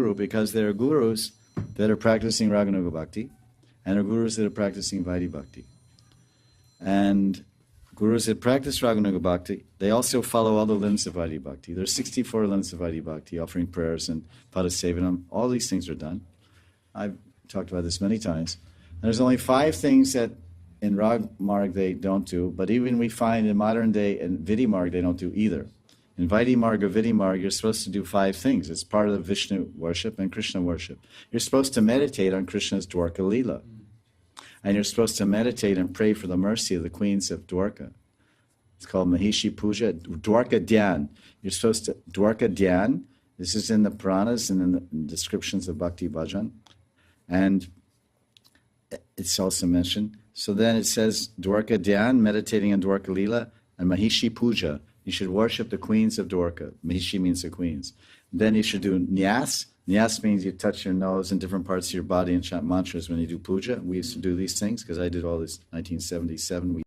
guru because there are gurus that are practicing Raganuga Bhakti and there are gurus that are practicing Vaidhi Bhakti. And gurus that practice Raganuga Bhakti, they also follow all the limbs of Vaidhi Bhakti. There are 64 limbs of Vaidhi Bhakti, offering prayers and Padasevanam. All these things are done. I've talked about this many times. And there's only 5 things that in Rag Marg they don't do, but even we find in modern day in Vidhi Marg they don't do either. In Vaidhi Marg or Vidhi Marg, you're supposed to do 5 things. It's part of the Vishnu worship and Krishna worship. You're supposed to meditate on Krishna's Dwarka Leela. And you're supposed to meditate and pray for the mercy of the queens of Dwarka. It's called Mahishi Puja, Dwarka Dhyan. You're supposed to, Dwarka Dhyan, this is in the Puranas and in the descriptions of Bhakti Bhajan. And it's also mentioned. So then it says Dwarka Dhyan, meditating on Dwarka Leela, and Mahishi Puja. You should worship the queens of Dwarka. Mahishi means the queens. Then you should do Nyas. Nyas means you touch your nose in different parts of your body and chant mantras when you do puja. We used to do these things because I did all this 1977.